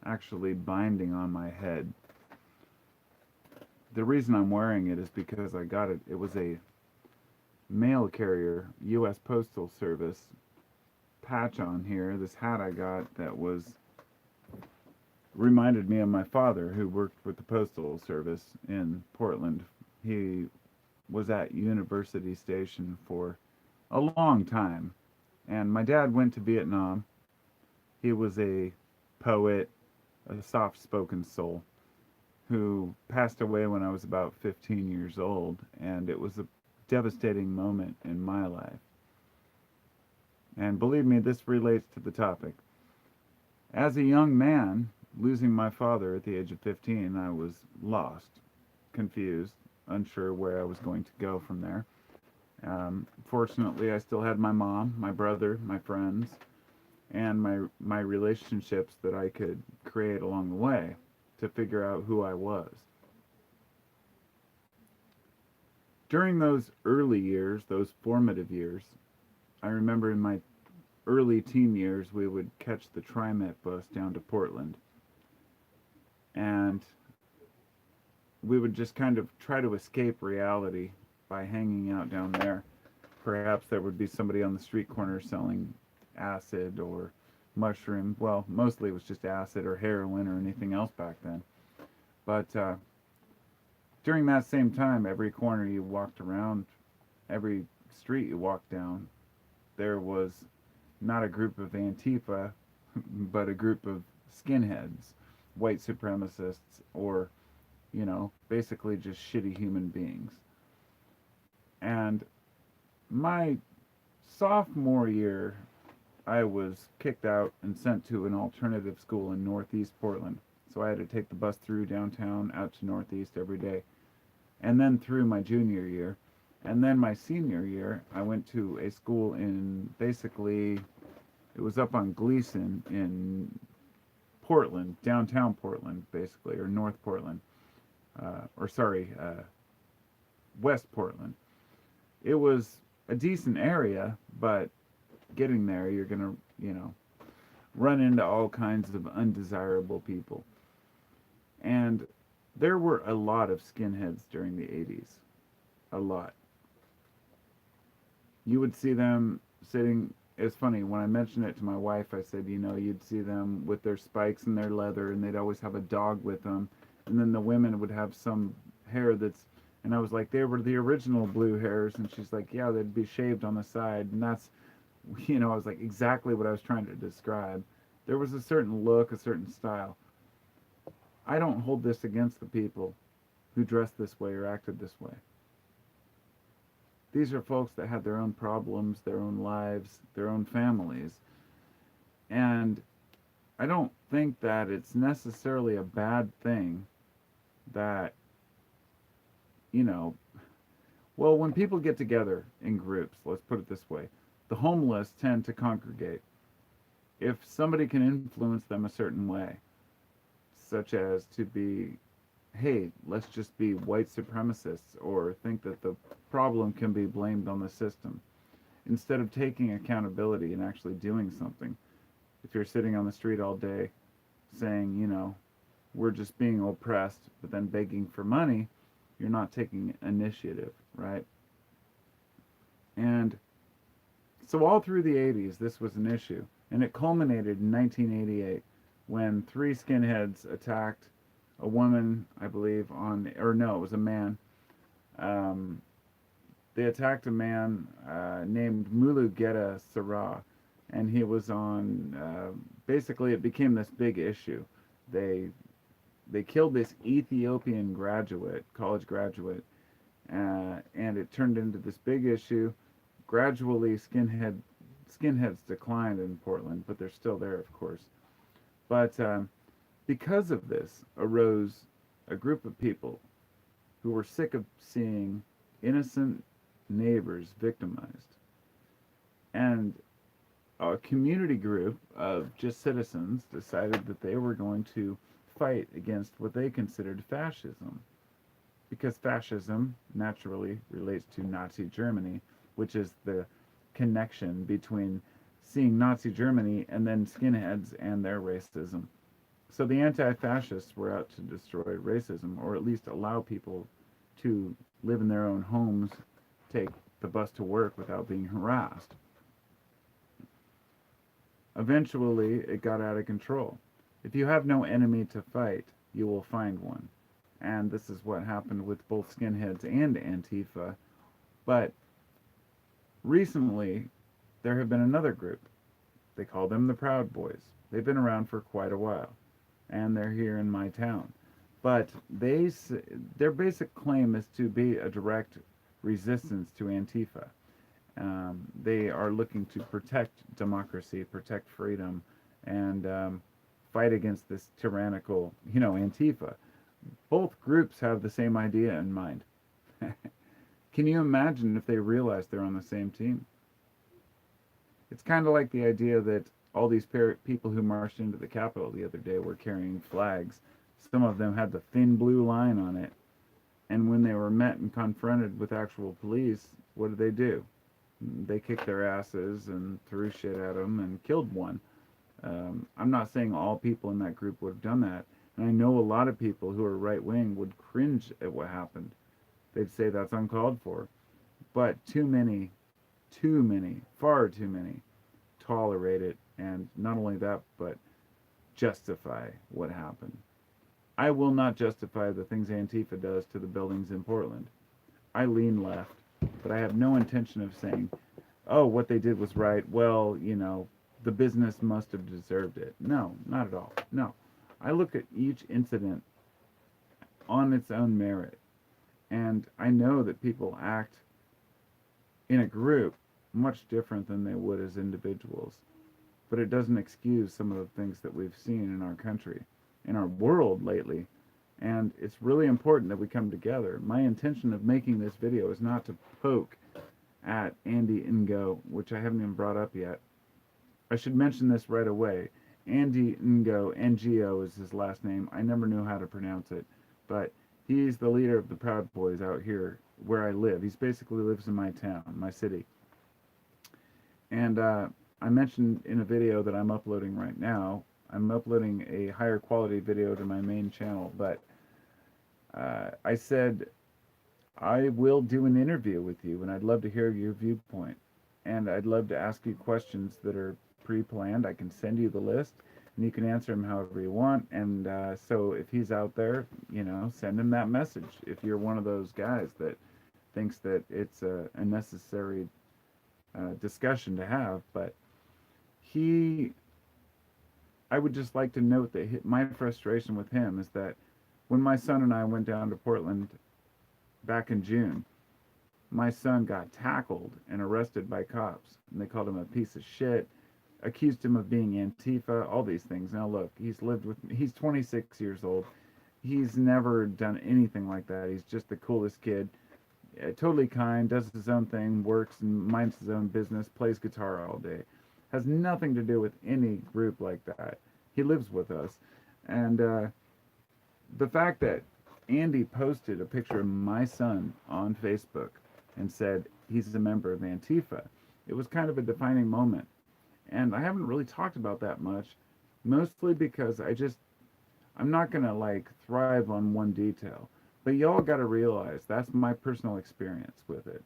actually binding on my head. The reason I'm wearing it is because I got it. It was a mail carrier, U.S. Postal Service patch on here. This hat I got that was reminded me of my father, who worked with the Postal Service in Portland. He was at University Station for a long time, and my dad went to Vietnam. He was a poet, a soft-spoken soul who passed away when I was about 15 years old, and it was a devastating moment in my life. And believe me, this relates to the topic. As a young man, losing my father at the age of 15, I was lost, confused, unsure where I was going to go from there. Fortunately, I still had my mom, my brother, my friends, and my relationships that I could create along the way to figure out who I was. During those early years, those formative years, I remember in my early teen years, we would catch the TriMet bus down to Portland, and we would just kind of try to escape reality by hanging out down there. Perhaps there would be somebody on the street corner selling acid or mushroom. Well, mostly it was just acid or heroin or anything else back then. But during that same time, every corner you walked around, every street you walked down, there was not a group of Antifa, but a group of skinheads, white supremacists, or, basically just shitty human beings. And my sophomore year, I was kicked out and sent to an alternative school in Northeast Portland. So I had to take the bus through downtown out to Northeast every day. And then through my junior year. And then my senior year, I went to a school in basically, it was up on Gleason in Portland, downtown Portland, basically, or North Portland. West Portland. It was a decent area, but getting there, you're going to, run into all kinds of undesirable people. And there were a lot of skinheads during the 80s. A lot. You would see them sitting. It's funny, when I mentioned it to my wife, I said, you'd see them with their spikes and their leather, and they'd always have a dog with them. And then the women would have some hair that's, and I was like, they were the original blue hairs. And she's like, yeah, they'd be shaved on the side. And that's, I was like, exactly what I was trying to describe. There was a certain look, a certain style. I don't hold this against the people who dressed this way or acted this way. These are folks that had their own problems, their own lives, their own families. And I don't think that it's necessarily a bad thing that, you know, well, when people get together in groups, let's put it this way, the homeless tend to congregate. If somebody can influence them a certain way, such as to be, hey, let's just be white supremacists, or think that the problem can be blamed on the system, instead of taking accountability and actually doing something. If you're sitting on the street all day saying, we're just being oppressed, but then begging for money, you're not taking initiative, right? And so all through the 80s, this was an issue. And it culminated in 1988 when three skinheads attacked a woman, I believe, or no, it was a man. Um, they attacked a man named Mulugeta Sarah, and he was on, basically it became this big issue. They killed this Ethiopian college graduate, and it turned into this big issue. Gradually, skinheads declined in Portland, but they're still there, of course. But because of this arose a group of people who were sick of seeing innocent neighbors victimized. And a community group of just citizens decided that they were going to fight against what they considered fascism. Because fascism naturally relates to Nazi Germany, which is the connection between seeing Nazi Germany and then skinheads and their racism. So the anti-fascists were out to destroy racism, or at least allow people to live in their own homes, take the bus to work without being harassed. Eventually, it got out of control. If you have no enemy to fight, you will find one. And this is what happened with both skinheads and Antifa. But recently, there have been another group. They call them the Proud Boys. They've been around for quite a while, and they're here in my town. But their basic claim is to be a direct resistance to Antifa. They are looking to protect democracy, protect freedom, and fight against this tyrannical, Antifa. Both groups have the same idea in mind. Can you imagine if they realize they're on the same team? It's kind of like the idea that all these people who marched into the Capitol the other day were carrying flags. Some of them had the thin blue line on it. And when they were met and confronted with actual police, what did they do? They kicked their asses and threw shit at them and killed one. I'm not saying all people in that group would have done that. And I know a lot of people who are right-wing would cringe at what happened. They'd say that's uncalled for. But too many, far too many, tolerate it. And not only that, but justify what happened. I will not justify the things Antifa does to the buildings in Portland. I lean left, but I have no intention of saying, oh, what they did was right. Well, the business must have deserved it. No, not at all. No. I look at each incident on its own merit. And I know that people act in a group much different than they would as individuals. But it doesn't excuse some of the things that we've seen in our country, in our world lately. And it's really important that we come together. My intention of making this video is not to poke at Andy Ngo, which I haven't even brought up yet. I should mention this right away. Andy Ngo, NGO is his last name. I never knew how to pronounce it. But he's the leader of the Proud Boys out here where I live. He basically lives in my town, my city. And I mentioned in a video that I'm uploading right now, I'm uploading a higher quality video to my main channel, but I said I will do an interview with you, and I'd love to hear your viewpoint. And I'd love to ask you questions that are pre-planned. I can send you the list, and you can answer them however you want. And so if he's out there, send him that message. If you're one of those guys that thinks that it's a necessary discussion to have, but I would just like to note that my frustration with him is that when my son and I went down to Portland back in June, my son got tackled and arrested by cops, and they called him a piece of shit, accused him of being Antifa, all these things. Now look, he's 26 years old. He's never done anything like that. He's just the coolest kid, totally kind, does his own thing, works and minds his own business, plays guitar all day. Has nothing to do with any group like that. He lives with us. And the fact that Andy posted a picture of my son on Facebook and said he's a member of Antifa, it was kind of a defining moment. And I haven't really talked about that much, mostly because I'm not going to thrive on one detail. But y'all got to realize that's my personal experience with it.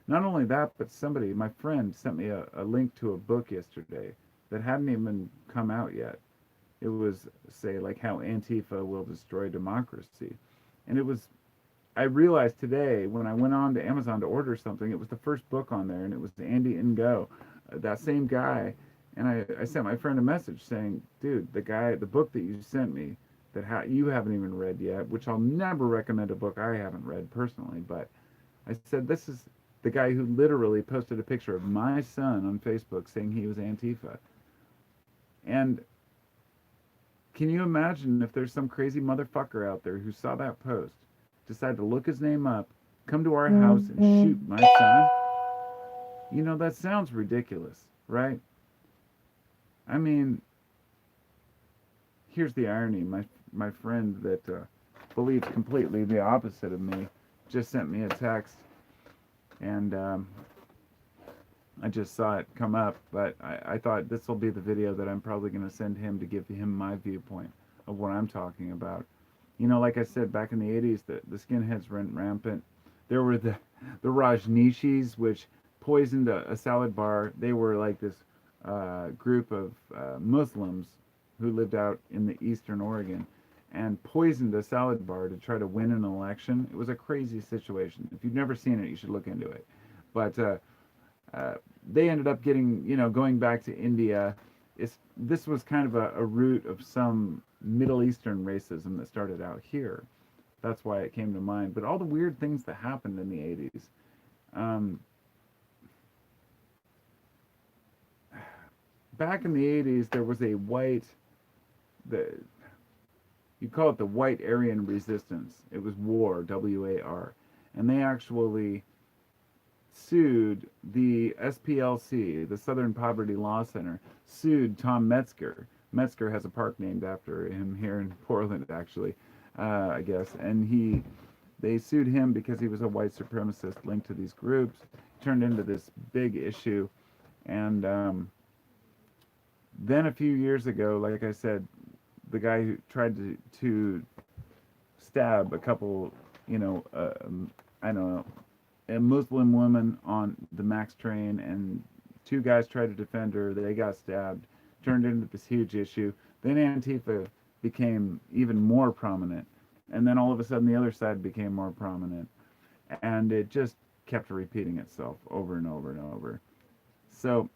Not only that, but my friend sent me a link to a book yesterday that hadn't even come out yet. It was, say, how Antifa will destroy democracy. And I realized today when I went on to Amazon to order something, it was the first book on there, and it was Andy Ngo, that same guy. And I sent my friend a message saying, dude, the book that you sent me that you haven't even read yet, which I'll never recommend a book I haven't read personally, but I said, this is the guy who literally posted a picture of my son on Facebook saying he was Antifa. And can you imagine if there's some crazy motherfucker out there who saw that post, decided to look his name up, come to our house and shoot my son? That sounds ridiculous, right? I mean, here's the irony. My friend that believes completely the opposite of me just sent me a text, and I just saw it come up, but I thought this will be the video that I'm probably going to send him to give him my viewpoint. of what I'm talking about. You know, like I said, back in the 80s, the skinheads went rampant. There were the Rajneeshis, which poisoned a salad bar. They were like this group of Muslims who lived out in the eastern Oregon and poisoned a salad bar to try to win an election. It was a crazy situation. If you've never seen it, you should look into it. But uh, they ended up getting, going back to India. This was kind of a root of some Middle Eastern racism that started out here. That's why it came to mind. But all the weird things that happened in the 80s. Um, Back in the 80s, there was a the you call it the White Aryan Resistance. It was WAR, WAR, and they actually sued the SPLC, the Southern Poverty Law Center, sued Tom Metzger. Metzger has a park named after him here in Portland, actually, I guess, and they sued him because he was a white supremacist linked to these groups. It turned into this big issue, and then a few years ago, like I said, the guy who tried to stab a couple, I don't know, a Muslim woman on the Max train, and two guys tried to defend her. They got stabbed, turned into this huge issue. Then Antifa became even more prominent, and then all of a sudden the other side became more prominent, and it just kept repeating itself over and over and over. So,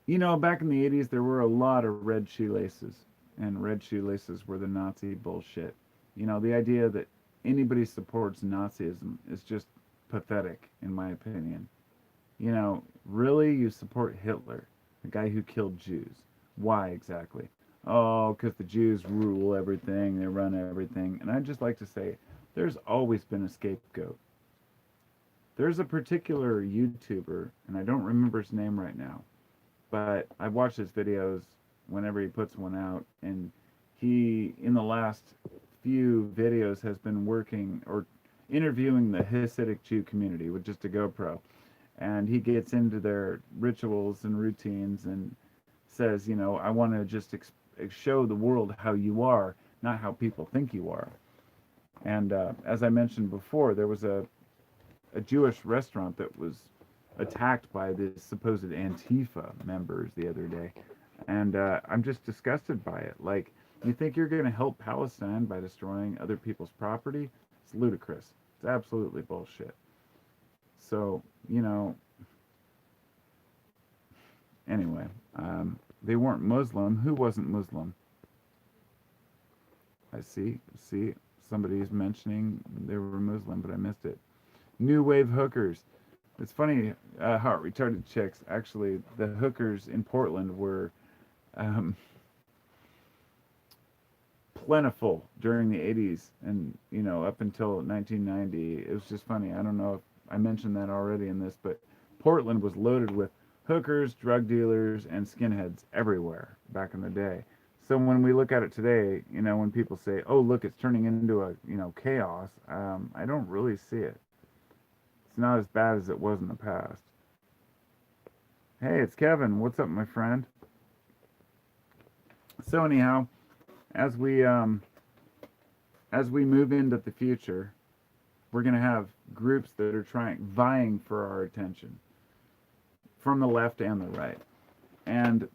back in the 80s, there were a lot of red shoelaces, and red shoelaces were the Nazi bullshit. The idea that anybody supports Nazism is just pathetic, in my opinion. Really, you support Hitler, the guy who killed Jews. Why exactly? Oh, because the Jews rule everything, they run everything. And I'd just like to say, there's always been a scapegoat. There's a particular YouTuber, and I don't remember his name right now, but I watch his videos whenever he puts one out, and he, in the last few videos, has been working or interviewing the Hasidic Jew community with just a GoPro, and he gets into their rituals and routines and says, I want to just show the world how you are, not how people think you are. And as I mentioned before, there was a Jewish restaurant that was attacked by the supposed Antifa members the other day, and I'm just disgusted by it. Like, you think you're going to help Palestine by destroying other people's property? It's ludicrous. It's absolutely bullshit. So, anyway, they weren't Muslim. Who wasn't Muslim? I see, somebody's mentioning they were Muslim, but I missed it. New wave hookers. It's funny how retarded chicks. Actually, the hookers in Portland were plentiful during the 80s and, up until 1990. It was just funny. I don't know if I mentioned that already in this, but Portland was loaded with hookers, drug dealers, and skinheads everywhere back in the day. So when we look at it today, when people say, oh, look, it's turning into a, chaos, I don't really see it. It's not as bad as it was in the past. Hey, it's Kevin. What's up, my friend? So anyhow, as we move into the future, we're going to have groups that are vying for our attention from the left and the right. And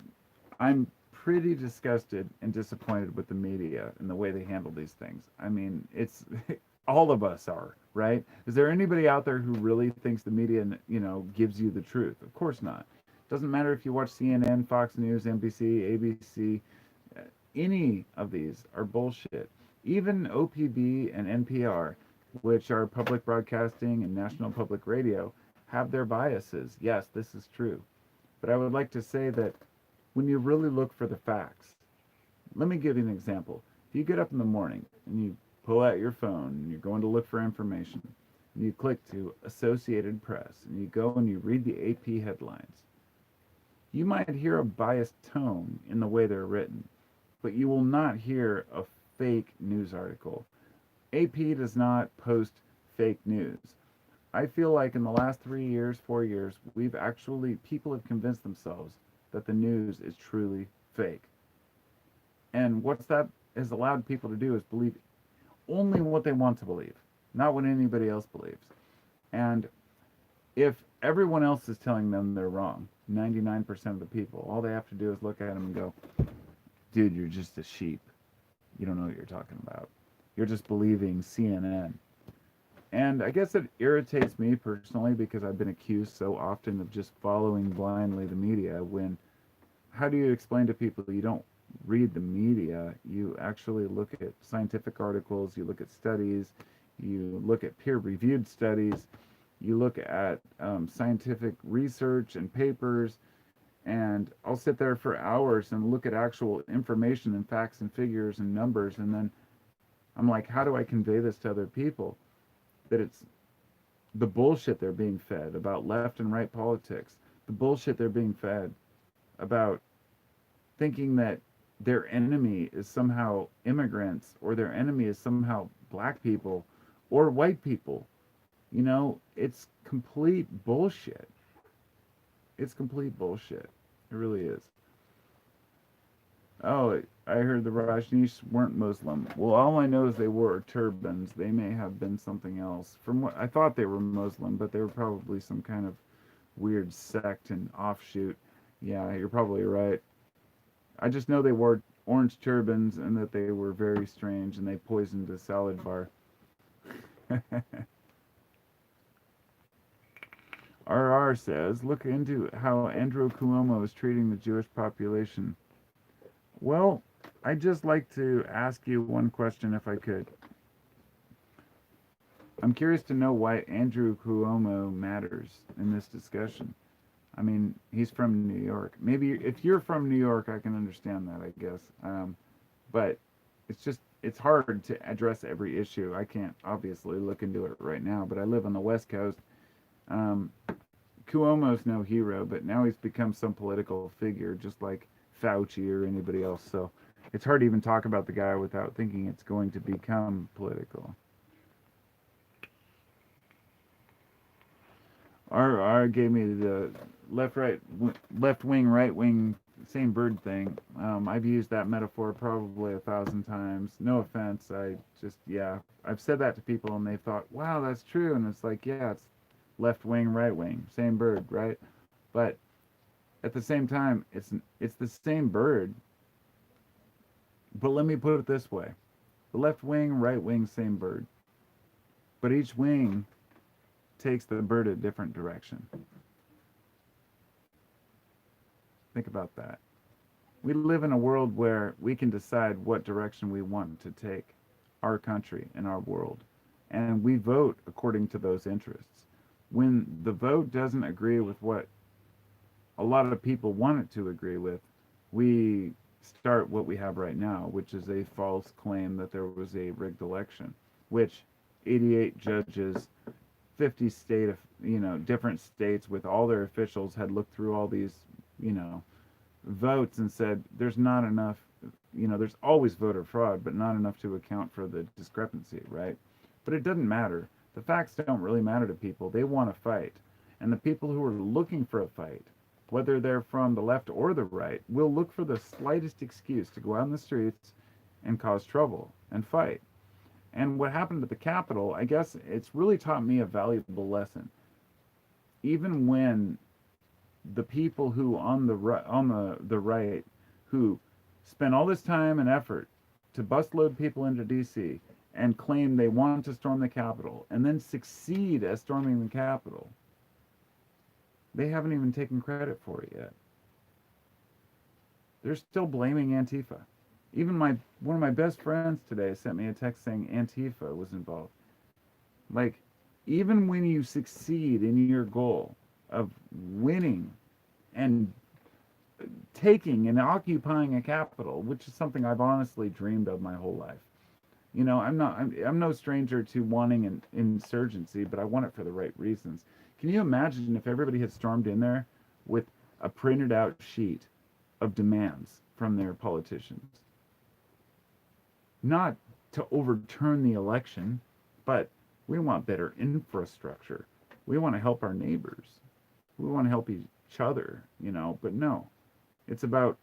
I'm pretty disgusted and disappointed with the media and the way they handle these things. I mean, it's all of us are, right? Is there anybody out there who really thinks the media, gives you the truth? Of course not. Doesn't matter if you watch CNN, Fox News, NBC, ABC, any of these are bullshit. Even OPB and NPR, which are public broadcasting and national public radio, have their biases. Yes, this is true. But I would like to say that when you really look for the facts, let me give you an example. If you get up in the morning and you pull out your phone and you're going to look for information, and you click to Associated Press and you go and you read the AP headlines, you might hear a biased tone in the way they're written, but you will not hear a fake news article. AP does not post fake news. I feel like in the last 3 years, 4 years, people have convinced themselves that the news is truly fake. And what's that has allowed people to do is believe only what they want to believe, not what anybody else believes. And if everyone else is telling them they're wrong, 99% of the people, all they have to do is look at them and go, dude, you're just a sheep. You don't know what you're talking about. You're just believing CNN. And I guess it irritates me personally because I've been accused so often of just following blindly the media when how do you explain to people you don't read the media? You actually look at scientific articles, you look at studies, you look at peer-reviewed studies, you look at scientific research and papers, and I'll sit there for hours and look at actual information and facts and figures and numbers, and then I'm like, how do I convey this to other people? That it's the bullshit they're being fed about left and right politics, the bullshit they're being fed about thinking that their enemy is somehow immigrants or their enemy is somehow black people or white people. You know, it's complete bullshit. It's complete bullshit. It really is. Oh, I heard the Rajneesh weren't Muslim. Well, all I know is they wore turbans. They may have been something else. From what I thought they were Muslim, but they were probably some kind of weird sect and offshoot. Yeah, you're probably right. I just know they wore orange turbans and that they were very strange and they poisoned a salad bar. RR says, look into how Andrew Cuomo is treating the Jewish population. Well, I'd just like to ask you one question if I could. I'm curious to know why Andrew Cuomo matters in this discussion. I mean, he's from New York. Maybe if you're from New York, I can understand that, I guess. But it's hard to address every issue. I can't obviously look into it right now, but I live on the West Coast. Cuomo's no hero, but now he's become some political figure, just like Fauci or anybody else. So it's hard to even talk about the guy without thinking it's going to become political. RR gave me the left wing, right wing, same bird thing. I've used that metaphor probably 1,000 times. No offense. I've said that to people and they thought, wow, that's true. And it's like, yeah, it's left wing, right wing, same bird, right? But at the same time, it's the same bird. But let me put it this way: the left wing, right wing, same bird. But each wing takes the bird a different direction. Think about that. We live in a world where we can decide what direction we want to take our country and our world. And we vote according to those interests. When the vote doesn't agree with what a lot of people want it to agree with, we start what we have right now, which is a false claim that there was a rigged election, which 88 judges, 50 different states with all their officials had looked through all these, votes and said, there's not enough, there's always voter fraud, but not enough to account for the discrepancy, right? But it doesn't matter. The facts don't really matter to people. They want to fight. And the people who are looking for a fight, whether they're from the left or the right, will look for the slightest excuse to go out in the streets and cause trouble and fight. And what happened at the Capitol, I guess it's really taught me a valuable lesson. Even when the people who on the right who spent all this time and effort to busload people into DC and claim they want to storm the Capitol and then succeed at storming the Capitol, they haven't even taken credit for it yet. They're still blaming Antifa. Even one of my best friends today sent me a text saying Antifa was involved. Like, even when you succeed in your goal of winning and taking and occupying a capital, which is something I've honestly dreamed of my whole life. I'm no stranger to wanting an insurgency, but I want it for the right reasons. Can you imagine if everybody had stormed in there with a printed out sheet of demands from their politicians? Not to overturn the election, but we want better infrastructure. We want to help our neighbors. We want to help each other, but no. It's about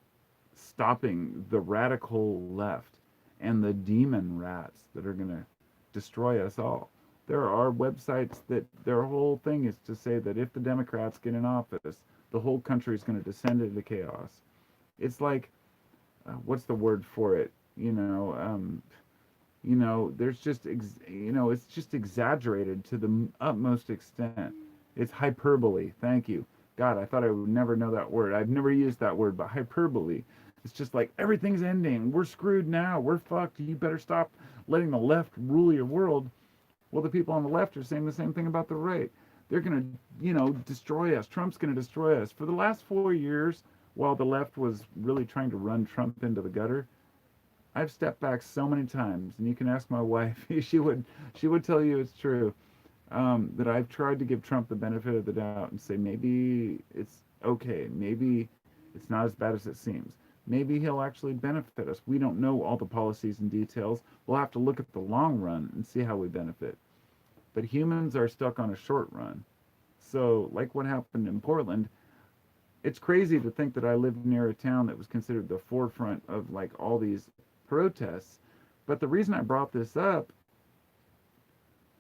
stopping the radical left and the demon rats that are going to destroy us all. There are websites that their whole thing is to say that if the Democrats get in office, the whole country is going to descend into chaos. It's like, what's the word for it? There's just, it's just exaggerated to the utmost extent. It's hyperbole. Thank you. God, I thought I would never know that word. I've never used that word, but hyperbole. It's just like everything's ending. We're screwed now. We're fucked. You better stop letting the left rule your world. Well, the people on the left are saying the same thing about the right. They're going to, destroy us. Trump's going to destroy us. For the last 4 years, while the left was really trying to run Trump into the gutter, I've stepped back so many times, and you can ask my wife. She would tell you it's true. That I've tried to give Trump the benefit of the doubt and say maybe it's okay. Maybe it's not as bad as it seems. Maybe he'll actually benefit us. We don't know all the policies and details. We'll have to look at the long run and see how we benefit. But humans are stuck on a short run. So, like what happened in Portland, it's crazy to think that I lived near a town that was considered the forefront of like all these protests. But the reason I brought this up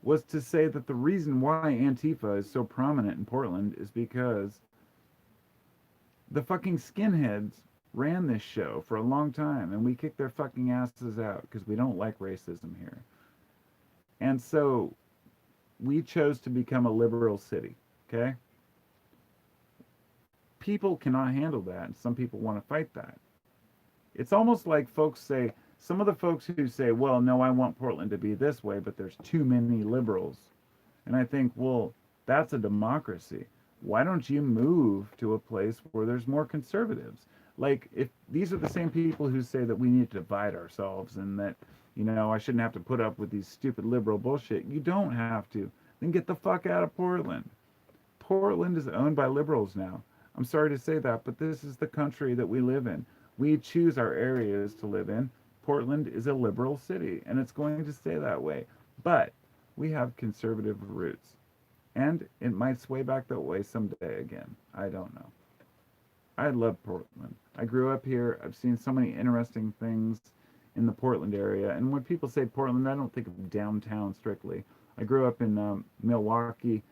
was to say that the reason why Antifa is so prominent in Portland is because the fucking skinheads ran this show for a long time, and we kicked their fucking asses out because we don't like racism here. And so we chose to become a liberal city, okay? People cannot handle that, and some people want to fight that. It's almost like folks say, some of the folks who say, well, no, I want Portland to be this way, but there's too many liberals. And I think, well, that's a democracy. Why don't you move to a place where there's more conservatives? Like, if these are the same people who say that we need to divide ourselves and that, I shouldn't have to put up with these stupid liberal bullshit. You don't have to. Then get the fuck out of Portland. Portland is owned by liberals now. I'm sorry to say that, but this is the country that we live in. We choose our areas to live in. Portland is a liberal city, and it's going to stay that way. But we have conservative roots. And it might sway back that way someday again. I don't know. I love Portland. I grew up here. I've seen so many interesting things in the Portland area. And when people say Portland, I don't think of downtown strictly. I grew up in Milwaukee,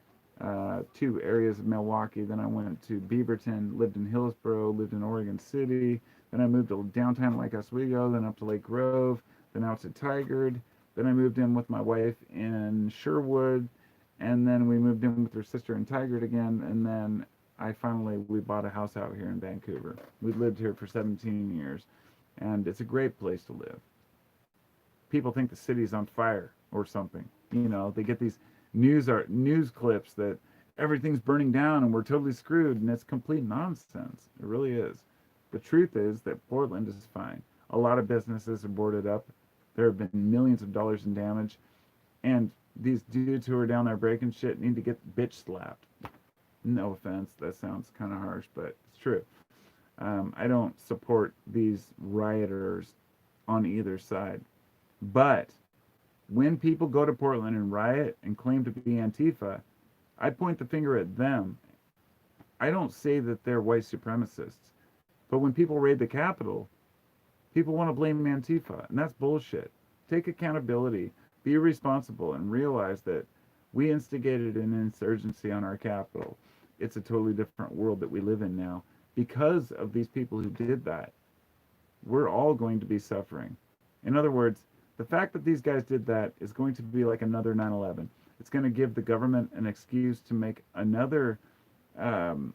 2 areas of Milwaukee. Then I went to Beaverton, lived in Hillsboro, lived in Oregon City. Then I moved to downtown Lake Oswego, then up to Lake Grove, then out to Tigard. Then I moved in with my wife in Sherwood, and then we moved in with her sister in Tigard again, and then we bought a house out here in Vancouver. We've lived here for 17 years, and it's a great place to live. People think the city's on fire or something. They get these news clips that everything's burning down and we're totally screwed, and it's complete nonsense. It really is. The truth is that Portland is fine. A lot of businesses are boarded up. There have been millions of dollars in damage, and these dudes who are down there breaking shit need to get bitch slapped. No offense, that sounds kind of harsh, but it's true. I don't support these rioters on either side. But when people go to Portland and riot and claim to be Antifa, I point the finger at them. I don't say that they're white supremacists. But when people raid the Capitol, people want to blame Antifa, and that's bullshit. Take accountability, be responsible, and realize that we instigated an insurgency on our Capitol. It's a totally different world that we live in now. Because of these people who did that, we're all going to be suffering. In other words, the fact that these guys did that is going to be like another 9/11. It's going to give the government an excuse to make another, tighter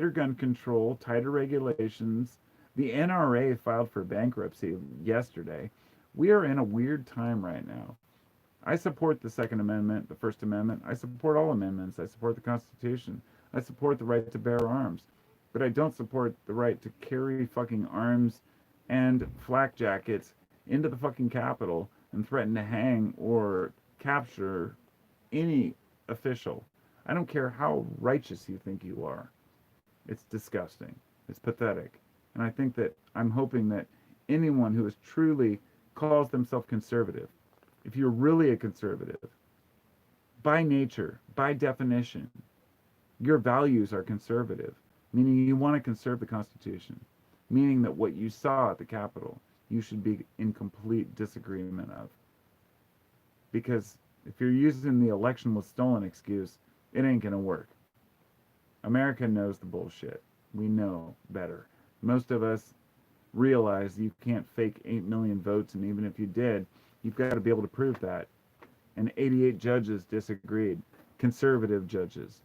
gun control, tighter regulations. The NRA filed for bankruptcy yesterday. We are in a weird time right now. I support the Second Amendment, the First Amendment. I support all amendments. I support the Constitution. I support the right to bear arms. But I don't support the right to carry fucking arms and flak jackets into the fucking Capitol and threaten to hang or capture any official. I don't care how righteous you think you are. It's disgusting. It's pathetic. And I think that I'm hoping that anyone who is truly calls themselves conservative, if you're really a conservative, by nature, by definition, your values are conservative. meaning you want to conserve the Constitution, meaning that what you saw at the Capitol, you should be in complete disagreement of. Because if you're using the election was stolen excuse, it ain't going to work. America knows the bullshit. We know better. Most of us realize you can't fake 8 million votes, and even if you did, you've got to be able to prove that. And 88 judges disagreed, conservative judges.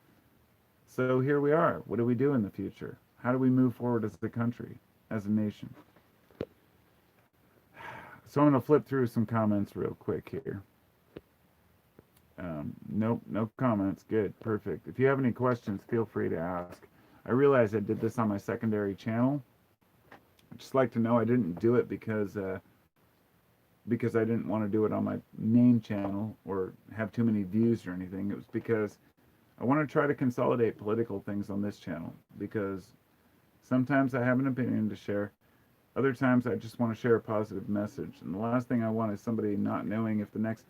So here we are. What do we do in the future? How do we move forward as a country, as a nation? So I'm going to flip through some comments real quick here. Nope, no comments. Good, perfect. If you have any questions, feel free to ask. I realize I did this on my secondary channel. I'd just like to know I didn't do it because I didn't want to do it on my main channel or have too many views or anything. It was because I want to try to consolidate political things on this channel, because sometimes I have an opinion to share. Other times I just want to share a positive message. And the last thing I want is somebody not knowing if the next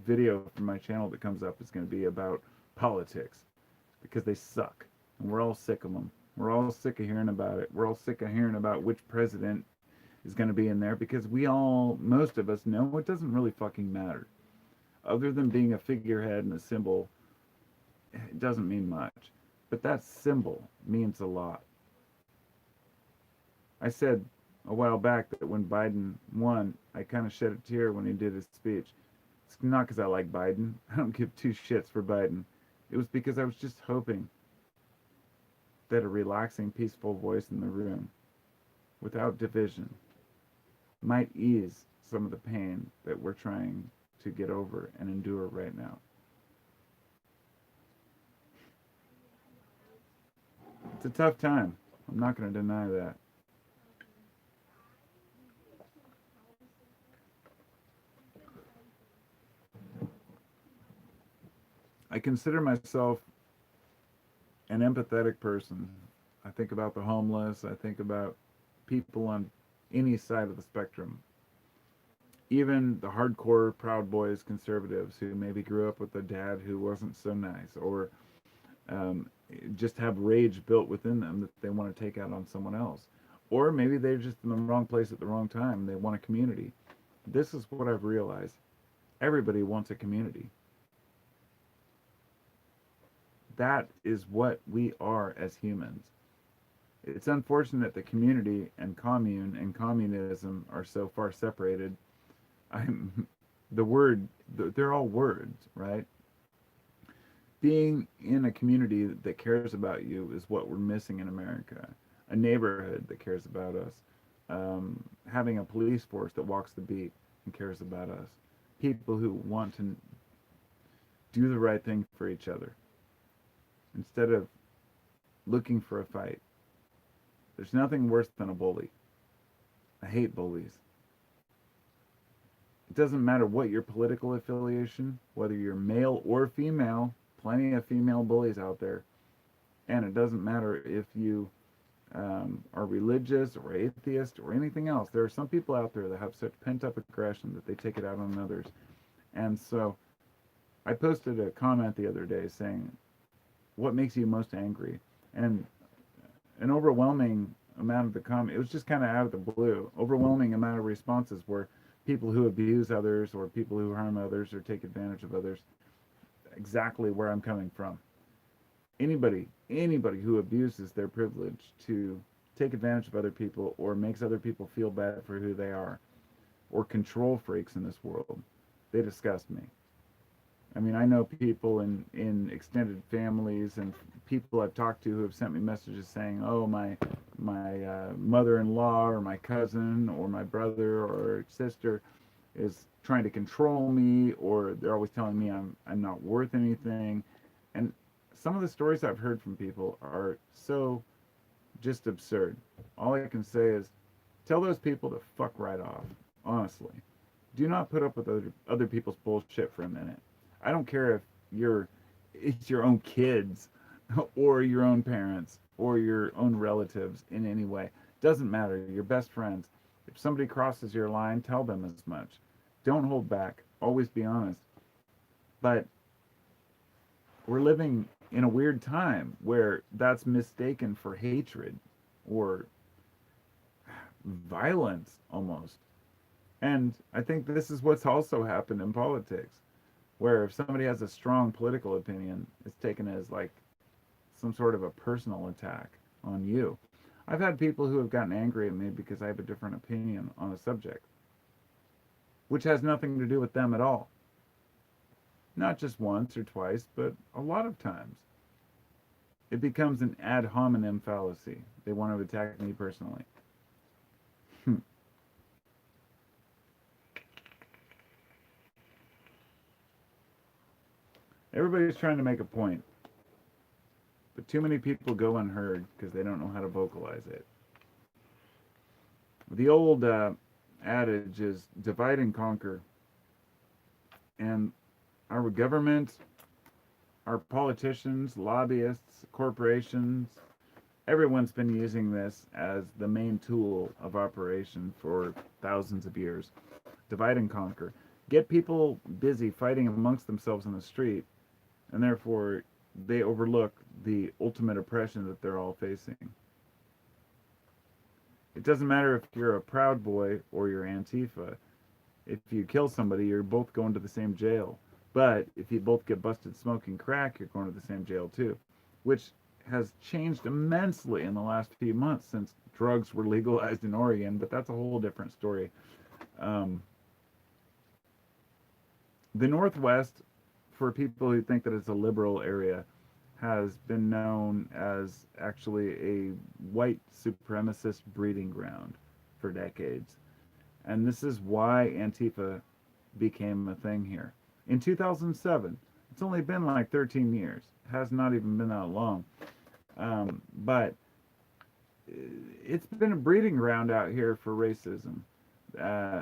video from my channel that comes up is going to be about politics, because they suck. And we're all sick of them. We're all sick of hearing about it. We're all sick of hearing about which president is going to be in there, because most of us know it doesn't really fucking matter. Other than being a figurehead and a symbol, it doesn't mean much. But that symbol means a lot. I said a while back that when Biden won, I kind of shed a tear when he did his speech. It's not because I like Biden. I don't give two shits for Biden. It was because I was just hoping that a relaxing, peaceful voice in the room, without division, might ease some of the pain that we're trying to get over and endure right now. It's a tough time. I'm not going to deny that. I consider myself an empathetic person. I think about the homeless. I think about people on any side of the spectrum. Even the hardcore Proud Boys conservatives who maybe grew up with a dad who wasn't so nice, or just have rage built within them that they want to take out on someone else. Or maybe they're just in the wrong place at the wrong time. They want a community. This is what I've realized. Everybody wants a community. That is what we are as humans. It's unfortunate that community and commune and communism are so far separated. They're all words, right? Being in a community that cares about you is what we're missing in America. A neighborhood that cares about us. Having a police force that walks the beat and cares about us. People who want to do the right thing for each other, instead of looking for a fight. There's nothing worse than a bully. I hate bullies. It doesn't matter what your political affiliation, whether you're male or female, plenty of female bullies out there. And it doesn't matter if you are religious or atheist or anything else. There are some people out there that have such pent-up aggression that they take it out on others. And so I posted a comment the other day saying, what makes you most angry? And an overwhelming amount of the comment, it was just kind of out of the blue, overwhelming amount of responses were people who abuse others or people who harm others or take advantage of others. Exactly where I'm coming from. Anybody who abuses their privilege to take advantage of other people or makes other people feel bad for who they are, or control freaks in this world, they disgust me. I mean, I know people in extended families and people I've talked to who have sent me messages saying, oh, my mother-in-law or my cousin or my brother or sister is trying to control me, or they're always telling me I'm not worth anything. And some of the stories I've heard from people are so just absurd. All I can say is tell those people to fuck right off, honestly. Do not put up with other people's bullshit for a minute. I don't care if it's your own kids or your own parents or your own relatives in any way. Doesn't matter. Your best friends. If somebody crosses your line, tell them as much. Don't hold back. Always be honest. But we're living in a weird time where that's mistaken for hatred or violence almost. And I think this is what's also happened in politics, where if somebody has a strong political opinion, it's taken as like some sort of a personal attack on you. I've had people who have gotten angry at me because I have a different opinion on a subject, which has nothing to do with them at all. Not just once or twice, but a lot of times. It becomes an ad hominem fallacy. They want to attack me personally. Everybody's trying to make a point, but too many people go unheard because they don't know how to vocalize it. The old adage is divide and conquer. And our government, our politicians, lobbyists, corporations, everyone's been using this as the main tool of operation for thousands of years. Divide and conquer. Get people busy fighting amongst themselves in the street, and therefore they overlook the ultimate oppression that they're all facing. It doesn't matter if you're a Proud Boy or you're Antifa. If you kill somebody, you're both going to the same jail. But if you both get busted smoking crack, you're going to the same jail too, which has changed immensely in the last few months since drugs were legalized in Oregon, but that's a whole different story. The Northwest, for people who think that it's a liberal area, has been known as actually a white supremacist breeding ground for decades. And this is why Antifa became a thing here. In 2007, it's only been like 13 years. It has not even been that long. But it's been a breeding ground out here for racism,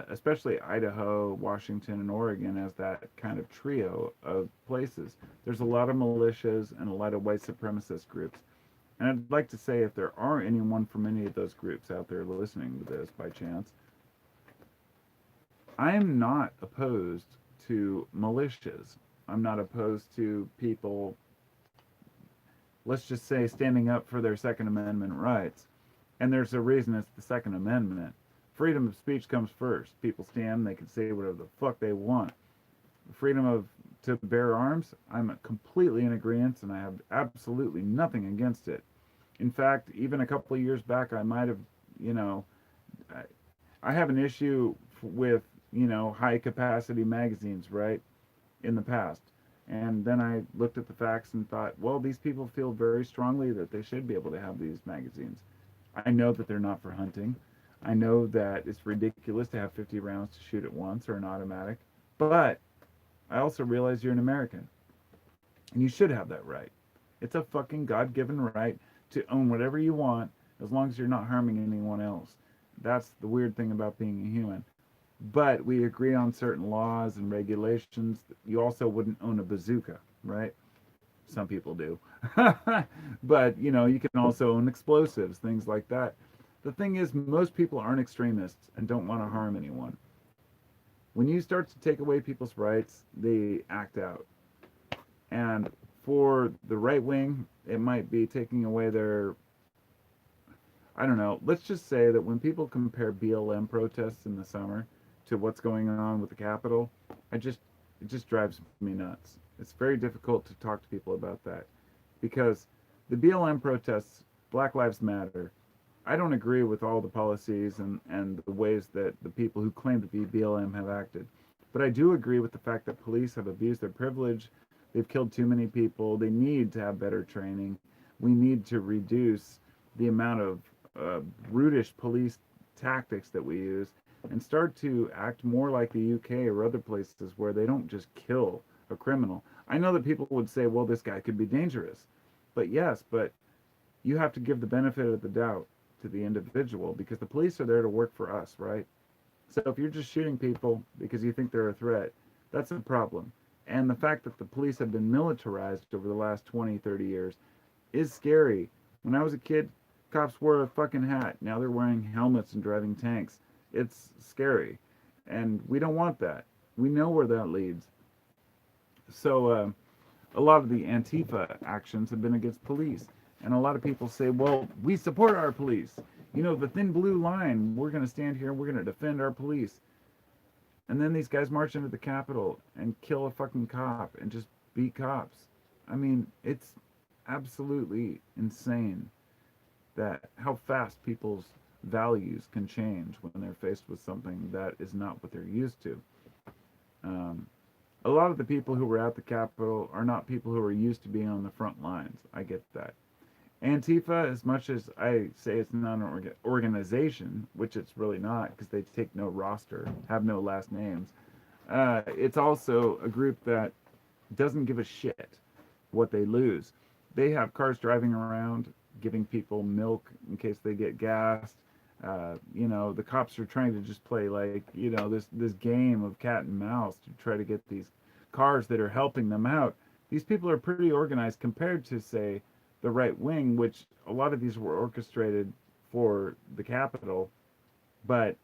especially Idaho, Washington, and Oregon as that kind of trio of places. There's a lot of militias and a lot of white supremacist groups. And I'd like to say if there are anyone from any of those groups out there listening to this by chance, I'm not opposed to militias. I'm not opposed to people, let's just say, standing up for their Second Amendment rights. And there's a reason it's the Second Amendment. Freedom of speech comes first. People stand, they can say whatever the fuck they want. Freedom of to bear arms, I'm completely in agreement, and I have absolutely nothing against it. In fact, even a couple of years back, I might have, I have an issue with, high capacity magazines, right, in the past. And then I looked at the facts and thought, well, these people feel very strongly that they should be able to have these magazines. I know that they're not for hunting. I know that it's ridiculous to have 50 rounds to shoot at once or an automatic. But I also realize you're an American. And you should have that right. It's a fucking God-given right to own whatever you want as long as you're not harming anyone else. That's the weird thing about being a human. But we agree on certain laws and regulations. You also wouldn't own a bazooka, right? Some people do. But, you can also own explosives, things like that. The thing is, most people aren't extremists and don't want to harm anyone. When you start to take away people's rights, they act out. And for the right wing, it might be taking away their, I don't know, let's just say that when people compare BLM protests in the summer to what's going on with the Capitol, it just drives me nuts. It's very difficult to talk to people about that because the BLM protests, Black Lives Matter, I don't agree with all the policies and the ways that the people who claim to be BLM have acted. But I do agree with the fact that police have abused their privilege. They've killed too many people. They need to have better training. We need to reduce the amount of brutish police tactics that we use and start to act more like the UK or other places where they don't just kill a criminal. I know that people would say, well, this guy could be dangerous. But yes, but you have to give the benefit of the doubt to the individual because the police are there to work for us, right? So if you're just shooting people because you think they're a threat, that's a problem. And the fact that the police have been militarized over the last 20, 30 years is scary. When I was a kid, cops wore a fucking hat. Now they're wearing helmets and driving tanks. It's scary. And we don't want that. We know where that leads. So, a lot of the Antifa actions have been against police. And a lot of people say, well, we support our police. You know, the thin blue line, we're going to stand here and we're going to defend our police. And then these guys march into the Capitol and kill a fucking cop and just beat cops. I mean, it's absolutely insane that how fast people's values can change when they're faced with something that is not what they're used to. A lot of the people who were at the Capitol are not people who are used to being on the front lines. I get that. Antifa, as much as I say it's not an organization, which it's really not because they take no roster, have no last names, it's also a group that doesn't give a shit what they lose. They have cars driving around giving people milk in case they get gassed. You know, the cops are trying to just play like, you know, this game of cat and mouse to try to get these cars that are helping them out. These people are pretty organized compared to, say, the right wing, which a lot of these were orchestrated for the Capitol. But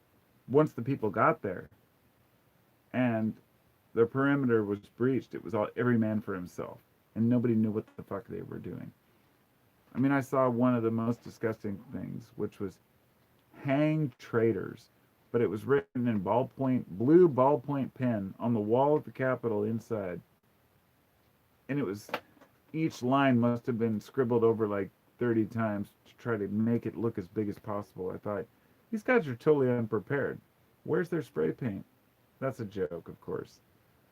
once the people got there and the perimeter was breached, it was all every man for himself, and nobody knew what the fuck they were doing. I mean, I saw one of the most disgusting things, which was hang traitors, but it was written in blue ballpoint pen on the wall of the Capitol inside, and it was each line must have been scribbled over like 30 times to try to make it look as big as possible. I thought, these guys are totally unprepared. Where's their spray paint? That's a joke, of course.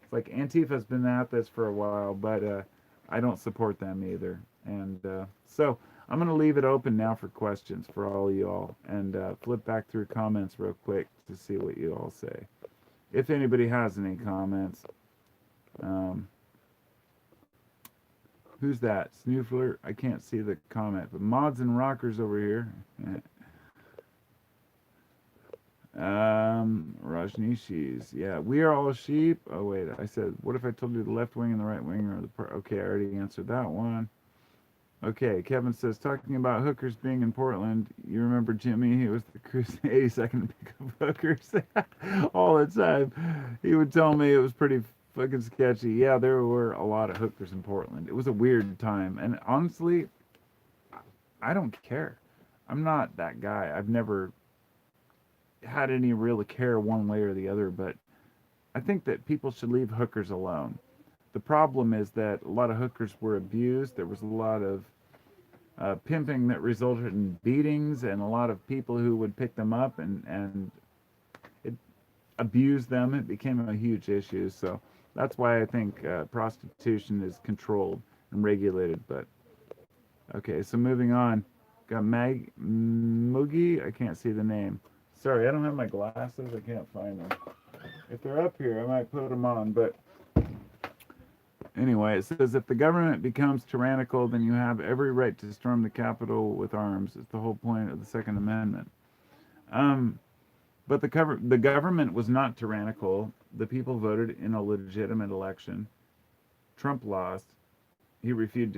It's like Antifa's been at this for a while, but I don't support them either. And so I'm going to leave it open now for questions for all of y'all, and flip back through comments real quick to see what you all say. If anybody has any comments. Who's that? Snoofler? I can't see the comment, but mods and rockers over here. Rajni Shiz. Yeah, we are all sheep. Oh, wait, I said, what if I told you the left wing and the right wing are the... Okay, I already answered that one. Okay, Kevin says, talking about hookers being in Portland, you remember Jimmy? He was the cruise 82nd to pick up hookers all the time. He would tell me it was pretty fucking sketchy. Yeah, there were a lot of hookers in Portland. It was a weird time. And honestly, I don't care. I'm not that guy. I've never had any real care one way or the other, but I think that people should leave hookers alone. The problem is that a lot of hookers were abused. There was a lot of pimping that resulted in beatings, and a lot of people who would pick them up and it abused them. It became a huge issue. So that's why I think prostitution is controlled and regulated. But okay, so moving on. Got Moogie. I can't see the name. Sorry, I don't have my glasses. I can't find them. If they're up here, I might put them on. But anyway, it says, if the government becomes tyrannical, then you have every right to storm the Capitol with arms. It's the whole point of the Second Amendment. But the government was not tyrannical. The people voted in a legitimate election. Trump lost. He refused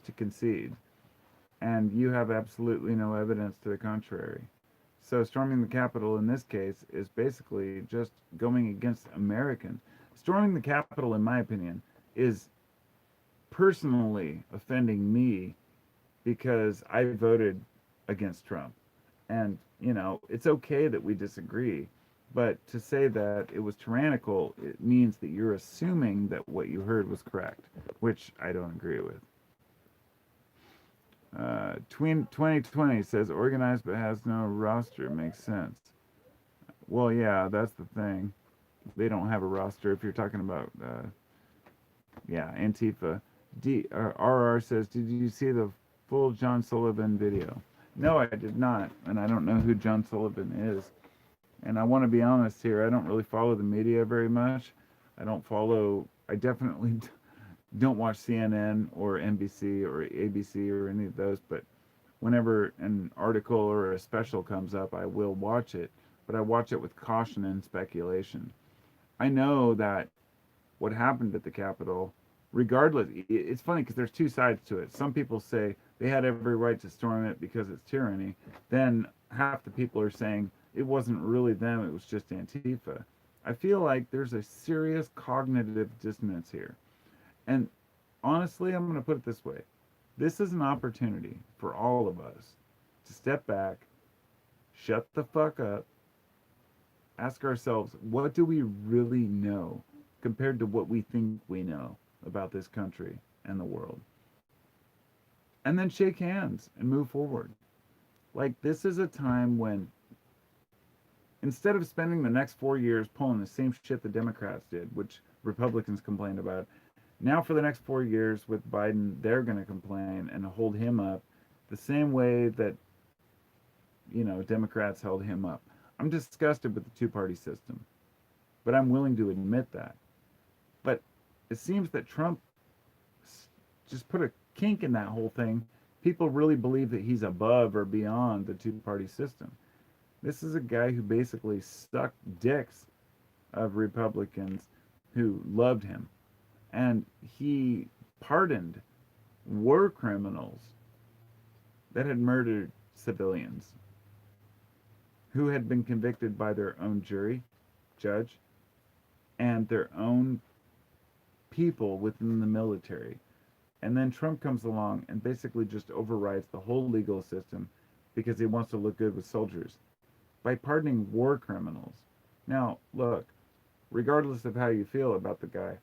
to concede. And you have absolutely no evidence to the contrary. So storming the Capitol in this case is basically just going against Americans. Storming the Capitol, in my opinion, is personally offending me because I voted against Trump. And, you know, it's okay that we disagree, but to say that it was tyrannical, it means that you're assuming that what you heard was correct, which I don't agree with. 2020 says organized but has no roster. Makes sense. Well, yeah, that's the thing. They don't have a roster if you're talking about, yeah, Antifa. RR says, did you see the full John Sullivan video? No, I did not, and I don't know who John Sullivan is. And I want to be honest here, I don't really follow the media very much. I definitely don't watch CNN or NBC or ABC or any of those, but whenever an article or a special comes up, I will watch it, but I watch it with caution and speculation. I know that what happened at the Capitol, regardless, it's funny because there's two sides to it. Some people say they had every right to storm it because it's tyranny. Then half the people are saying it wasn't really them, it was just Antifa. I feel like there's a serious cognitive dissonance here. And honestly, I'm going to put it this way. This is an opportunity for all of us to step back, shut the fuck up, ask ourselves, what do we really know compared to what we think we know about this country and the world? And then shake hands and move forward. Like, this is a time when, instead of spending the next 4 years pulling the same shit the Democrats did, which Republicans complained about, now for the next 4 years with Biden, they're going to complain and hold him up the same way that, Democrats held him up. I'm disgusted with the two-party system, but I'm willing to admit that. But it seems that Trump just put a kink in that whole thing. People really believe that he's above or beyond the two-party system. This is a guy who basically sucked dicks of Republicans who loved him. And he pardoned war criminals that had murdered civilians who had been convicted by their own judge, and their own people within the military. And then Trump comes along and basically just overrides the whole legal system because he wants to look good with soldiers by pardoning war criminals. Now, look, regardless of how you feel about the guy,